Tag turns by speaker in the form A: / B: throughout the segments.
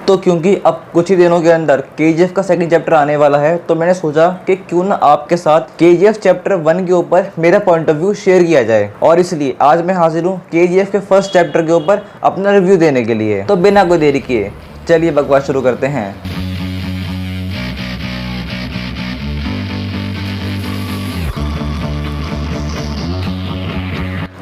A: तो क्योंकि अब कुछ ही दिनों के अंदर KGF का सेकंड चैप्टर आने वाला है, तो मैंने सोचा कि क्यों ना आपके साथ KGF चैप्टर 1 के ऊपर मेरा पॉइंट ऑफ व्यू शेयर किया जाए। और इसलिए आज मैं हाजिर हूँ KGF के फर्स्ट चैप्टर के ऊपर अपना रिव्यू देने के लिए। तो बिना कोई देरी किए चलिए बकवास शुरू करते हैं।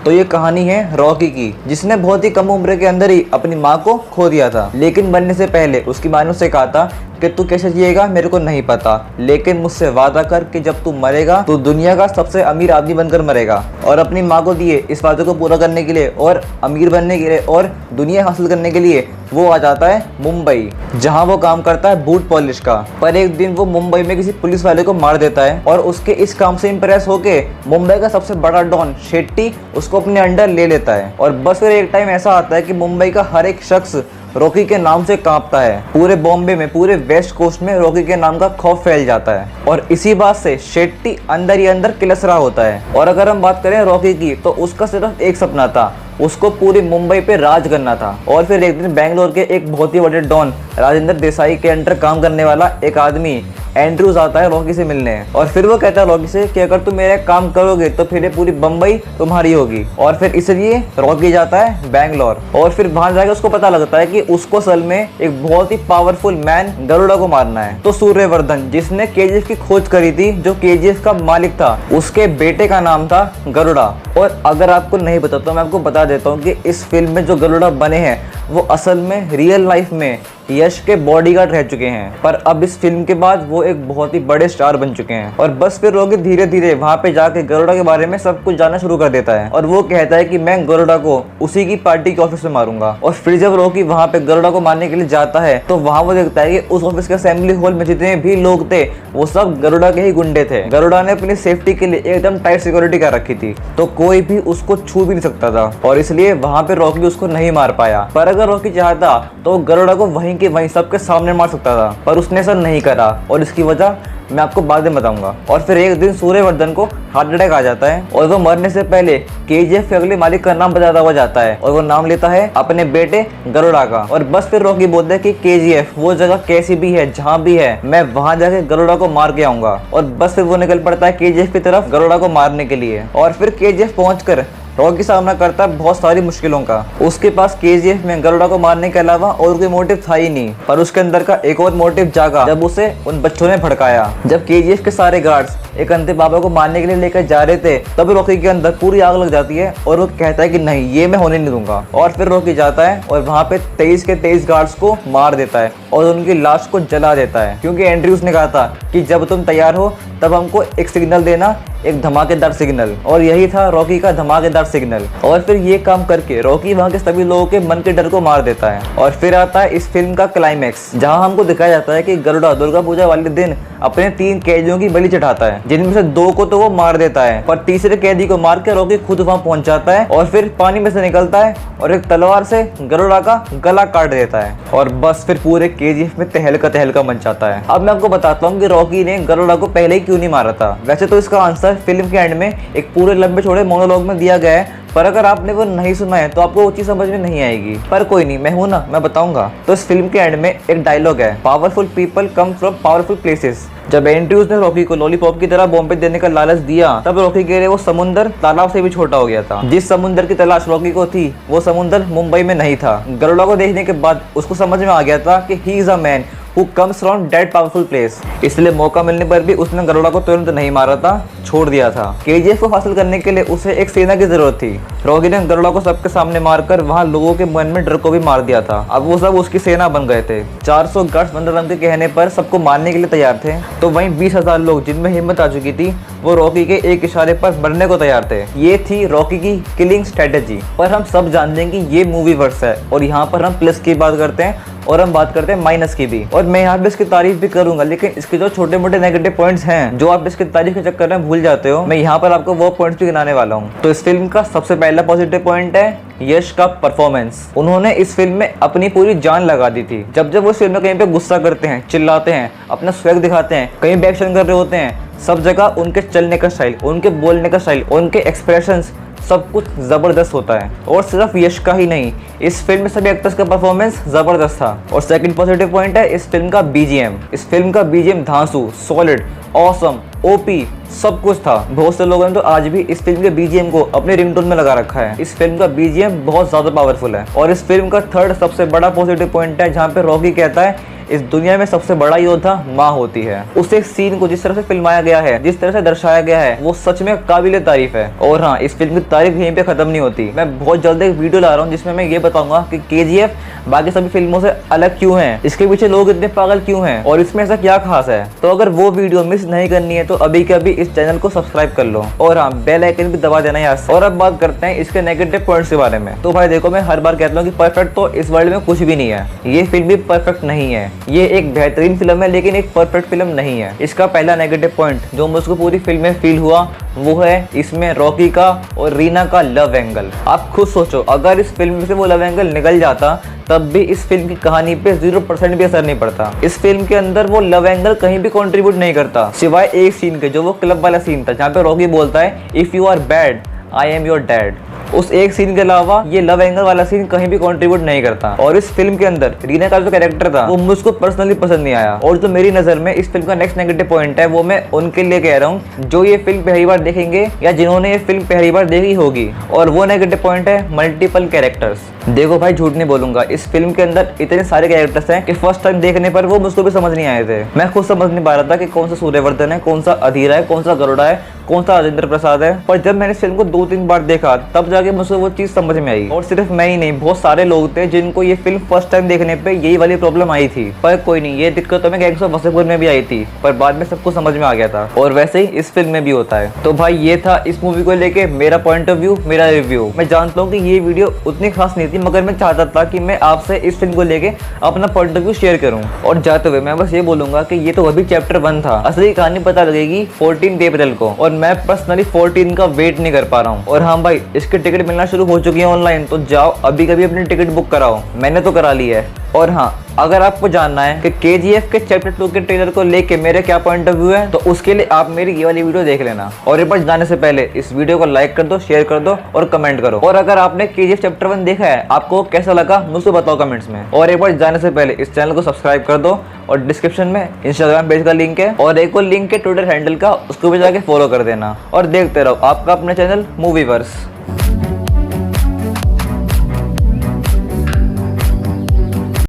A: तो ये कहानी है रॉकी की, जिसने बहुत ही कम उम्र के अंदर ही अपनी माँ को खो दिया था। लेकिन बनने से पहले उसकी माँ ने उससे कहा था कि तू कैसे जिएगा मेरे को नहीं पता, लेकिन मुझसे वादा कर कि जब तू मरेगा तो दुनिया का सबसे अमीर आदमी बनकर मरेगा। और अपनी माँ को दिए इस वादे को पूरा करने के लिए और अमीर बनने के लिए और दुनिया हासिल करने के लिए वो आ जाता है मुंबई, जहाँ वो काम करता है बूट पॉलिश का। पर एक दिन वो मुंबई में किसी पुलिस वाले को मार देता है और उसके इस काम से इम्प्रेस होके मुंबई का सबसे बड़ा डॉन शेट्टी उसको अपने अंडर ले लेता है। और बस फिर एक टाइम ऐसा आता है कि मुंबई का हर एक शख्स रॉकी के नाम से कांपता है। पूरे बॉम्बे में, पूरे वेस्ट कोस्ट में रॉकी के नाम का खौफ फैल जाता है। और इसी बात से शेट्टी अंदर ही अंदर किलस रहा होता है। और अगर हम बात करें रॉकी की, तो उसका सिर्फ एक सपना था, उसको पूरी मुंबई पे राज करना था। और फिर एक दिन बेंगलोर के एक बहुत ही बड़े डॉन राजेंद्र देसाई के अंडर काम करने वाला एक आदमी एंड्रूज आता है रॉकी से मिलने। और फिर वो कहता है रॉकी से कि अगर तुम मेरा काम करोगे तो फिर ये पूरी बम्बई तुम्हारी होगी। और फिर इसलिए रॉकी जाता है बैंगलोर। और फिर वहां जाकर उसको पता लगता है कि उसको असल में एक बहुत ही पावरफुल मैन गरुड़ा को मारना है। तो सूर्यवर्धन, जिसने KGF की खोज करी थी, जो KGF का मालिक था, उसके बेटे का नाम था गरुड़ा। और अगर आपको नहीं पता तो मैं आपको बता देता हूँ कि इस फिल्म में जो गरुड़ा बने हैं वो असल में रियल लाइफ में यश के बॉडीगार्ड रह चुके हैं। पर अब इस फिल्म के बाद वो एक बहुत ही बड़े स्टार बन चुके हैं। और बस फिर रॉकी धीरे धीरे वहां पे जाके गरुड़ा के बारे में सब कुछ जानना शुरू कर देता है। और वो कहता है कि मैं गरुड़ा को उसी की पार्टी के ऑफिस में मारूंगा। और फिर जब रॉकी वहां पे गरुड़ा को मारने के लिए जाता है तो वहां वो देखता है कि उस ऑफिस के असेंबली हॉल में जितने भी लोग थे वो सब गरुड़ा के ही गुंडे थे। गरुड़ा ने अपनी सेफ्टी के लिए एकदम टाइट सिक्योरिटी कर रखी थी, तो कोई भी उसको छू भी नहीं सकता था। और इसलिए वहां पे रॉकी उसको नहीं मार पाया। पर अगर रॉकी चाहता तो गरुड़ा को वहीं के वहीं सबके सामने मार सकता था, पर उसने ऐसा नहीं करा। और इसकी वजह मैं आपको बाद में बताऊंगा। और फिर एक दिन सूर्यवर्धन को हार्ट अटैक आ जाता है और वो मरने से पहले KGF के अगले मालिक का नाम बताता हुआ जाता है। और वो नाम लेता है अपने बेटे गरुड़ा का। और बस फिर रॉकी बोलता है कि KGF वो जगह कैसी भी है, जहाँ भी है, मैं वहां जाके गरुड़ा को मार के आऊंगा। और बस फिर वो निकल पड़ता है KGF की तरफ गरुड़ा को मारने के लिए। और फिर KGF पहुंचकर रॉकी सामना करता है बहुत सारी मुश्किलों का। उसके पास KGF में गरुड़ा को मारने के अलावा और कोई मोटिव था ही नहीं। पर उसके अंदर का एक और मोटिव जागा जब उसे उन बच्चों ने भड़काया। जब KGF के सारे गार्ड्स एक अंधे बाबा को मारने के लिए लेकर जा रहे थे, तब रॉकी के अंदर पूरी आग लग जाती है और वो कहता है कि नहीं, ये मैं होने नहीं दूंगा। और फिर रॉकी जाता है और वहाँ पे 23 के 23 गार्ड्स को मार देता है और उनकी लाश को जला देता है। क्योंकि एंड्रयूज ने कहा था कि जब तुम तैयार हो तब हमको एक सिग्नल देना, एक धमाकेदार सिग्नल। और यही था रॉकी का धमाकेदार सिग्नल। और फिर ये काम करके रॉकी वहाँ के सभी लोगों के मन के डर को मार देता है। और फिर आता है इस फिल्म का क्लाइमैक्स, जहाँ हमको दिखाया जाता है कि गरुड़ा दुर्गा पूजा वाले दिन अपने 3 कैदियों की बलि चढ़ाता है, जिनमें से 2 को तो वो मार देता है, पर तीसरे कैदी को मार के रॉकी खुद वहाँ पहुंच जाता है और फिर पानी में से निकलता है और एक तलवार से गरुड़ा का गला काट देता है। और बस फिर पूरे KGF में तहलका मच जाता है। अब मैं आपको बताता हूँ कि रॉकी ने गरुड़ा को पहले ही क्यों नहीं मारा था। वैसे तो इसका आंसर फिल्म के एंड में एक पूरे लंबे छोड़े मोनोलॉग में दिया गया है, पर अगर आपने वो नहीं सुना है तो आपको वो चीज समझ में नहीं आएगी। पर कोई नहीं, मैं हूं ना, मैं बताऊंगा। तो इस फिल्म के एंड में एक डायलॉग है, powerful people come from powerful places. जब एंड्रयूज ने रॉकी को लॉलीपॉप की तरह बॉम्बे देने का लालच दिया, तब रॉकी के लिए वो समुंदर तालाब से भी छोटा हो गया था। जिस समुंदर की तलाश रॉकी को थी वो समुंदर मुंबई में नहीं था। गरुड़ा को देखने के बाद उसको समझ में आ गया था कि he is a man who comes from that powerful place। इसलिए मौका मिलने पर भी उसने गरुड़ा को तुरंत नहीं मारा था, छोड़ दिया था। KGF को हासिल करने के लिए उसे एक सेना की जरूरत थी। रॉकी ने गरुड़ा को सबके सामने मारकर वहां लोगों के मन में डर को भी मार दिया था। अब वो सब उसकी सेना बन गए थे। 400 गार्ड्स बंदरम के कहने पर सबको मारने के लिए तैयार थे, तो वहीं 20,000 लोग जिनमें हिम्मत आ चुकी थी वो रॉकी के एक इशारे पर मरने को तैयार थे। ये थी रॉकी की किलिंग स्ट्रेटेजी। पर हम सब जानते हैं कि ये मूवी वर्स है और यहाँ पर हम प्लस की बात करते हैं और हम बात करते हैं माइनस की भी। और मैं यहाँ पे इसकी तारीफ भी करूंगा, लेकिन इसके जो छोटे मोटे नेगेटिव पॉइंट्स हैं जो आप इसकी तारीफ के चक्कर में भूल जाते हो, मैं यहाँ पर आपको वो पॉइंट्स भी गिनाने वाला हूँ। तो इस फिल्म का सबसे पहला पॉजिटिव पॉइंट है यश का परफॉर्मेंस। उन्होंने इस फिल्म में अपनी पूरी जान लगा दी थी। जब वो इस फिल्म में कहीं पे गुस्सा करते हैं, चिल्लाते हैं, अपना स्वैग दिखाते हैं, कहीं भी एक्शन कर रहे होते हैं, सब जगह उनके चलने का स्टाइल, उनके बोलने का स्टाइल, उनके एक्सप्रेशंस सब कुछ जबरदस्त होता है। और सिर्फ यश का ही नहीं, इस फिल्म में सभी एक्टर्स का परफॉर्मेंस जबरदस्त था। और सेकंड पॉजिटिव पॉइंट है इस फिल्म का बीजीएम। इस फिल्म का बीजीएम धांसू, सॉलिड, ऑसम, ओपी सब कुछ था। बहुत से लोगों ने तो आज भी इस फिल्म के बीजीएम को अपने रिंगटोन में लगा रखा है। इस फिल्म का बीजीएम बहुत ज्यादा पावरफुल है। और इस फिल्म का थर्ड सबसे बड़ा पॉजिटिव पॉइंट है जहाँ पे रॉकी कहता है इस दुनिया में सबसे बड़ा योद्धा माँ होती है। उस एक सीन को जिस तरह से फिल्माया गया है, जिस तरह से दर्शाया गया है, वो सच में काबिले तारीफ है। और हाँ, इस फिल्म की तारीफ यहीं पे खत्म नहीं होती। मैं बहुत जल्द एक वीडियो ला रहा हूँ जिसमें मैं ये बताऊंगा कि केजीएफ बाकी सभी फिल्मों से अलग क्यों है, इसके पीछे लोग इतने पागल क्यों हैं और इसमें ऐसा क्या खास है। तो अगर वो वीडियो मिस नहीं करनी है तो अभी के अभी इस चैनल को सब्सक्राइब कर लो और हाँ, बेल आइकन भी दबा देना यार। और अब बात करते हैं इसके नेगेटिव पॉइंट्स के बारे में। तो भाई देखो, मैं हर बार कहता हूँ कि परफेक्ट तो इस वर्ल्ड में कुछ भी नहीं है। ये फिल्म भी परफेक्ट नहीं है। ये एक बेहतरीन फिल्म है लेकिन एक परफेक्ट फिल्म नहीं है। इसका पहला नेगेटिव पॉइंट जो मुझको पूरी फिल्म में फील हुआ वो है इसमें रॉकी का और रीना का लव एंगल। आप खुद सोचो, अगर इस फिल्म से वो लव एंगल निकल जाता तब भी इस फिल्म की कहानी पे 0% भी असर नहीं पड़ता। इस फिल्म के अंदर वो लव एंगल कहीं भी कंट्रीब्यूट नहीं करता, सिवाय एक सीन के, जो वो क्लब वाला सीन था जहाँ पे रॉकी बोलता है if you are bad I am your dad. उस एक सीन के अलावा ये लव एंगल वाला सीन कहीं भी कंट्रीब्यूट नहीं करता। और इस फिल्म के अंदर रीना का जो कैरेक्टर था वो मुझको पर्सनली पसंद नहीं आया। और जो मेरी नजर में इस फिल्म का नेक्स्ट नेगेटिव पॉइंट है वो मैं उनके लिए कह रहा हूँ जो ये फिल्म पहली बार देखेंगे या जिन्होंने ये फिल्म पहली बार देखी होगी। और वो नेगेटिव पॉइंट है मल्टीपल कैरेक्टर्स। देखो भाई, झूठ नहीं बोलूंगा, इस फिल्म के अंदर इतने सारे कैरेक्टर्स हैं कि फर्स्ट टाइम देखने पर वो मुझको भी समझ नहीं आए थे। मैं खुद समझ नहीं पा रहा था कि कौन सा सूर्यवर्धन है, कौन सा अधीरा है, कौन सा गरुड़ा है, कौन सा राजेंद्र प्रसाद है। पर जब मैंने इस फिल्म को 2-3 बार देखा तब जाके मुझे वो चीज समझ में आई। और सिर्फ मैं ही नहीं, बहुत सारे लोग थे जिनको ये फिल्म फर्स्ट टाइम देखने पे यही वाली प्रॉब्लम आई थी। पर कोई नहीं, ये दिक्कत तो मैं गैंग्स ऑफ वासेपुर में भी आई थी, पर बाद में सबको समझ में आ गया था। और वैसे ही इस फिल्म में भी होता है। तो भाई ये था इस मूवी को लेके मेरा पॉइंट ऑफ व्यू, मेरा रिव्यू। मैं जानता हूँ कि ये वीडियो उतनी खास नहीं थी, मगर मैं चाहता था कि मैं आपसे इस फिल्म को लेके अपना पॉइंट ऑफ व्यू शेयर करूँ। और जाते हुए मैं बस ये बोलूंगा कि ये तो अभी चैप्टर 1 था, असली कहानी पता लगेगी 14 अप्रैल को। और मैं पर्सनली 14 का वेट नहीं कर पा रहा हूँ। और हाँ भाई, इसके टिकट मिलना शुरू हो चुकी है ऑनलाइन, तो जाओ अभी कभी अपनी टिकट बुक कराओ। मैंने तो करा ली है। और हाँ, अगर आपको जानना है कि केजीएफ के चैप्टर 2 के ट्रेलर को लेके मेरे क्या पॉइंट ऑफ व्यू है तो उसके लिए आप मेरी ये वाली वीडियो देख लेना। और एक बार जाने से पहले इस वीडियो को लाइक कर दो, शेयर कर दो और कमेंट करो। और अगर आपने केजीएफ चैप्टर 1 देखा है, आपको कैसा लगा मुझसे बताओ कमेंट्स में। और एक बार जाने से पहले इस चैनल को सब्सक्राइब कर दो और डिस्क्रिप्शन में इंस्टाग्राम पेज का लिंक है और एक और लिंक है ट्विटर हैंडल का, उसको भी जाके फॉलो कर देना। और देखते रहो आपका अपना चैनल मूवीवर्स।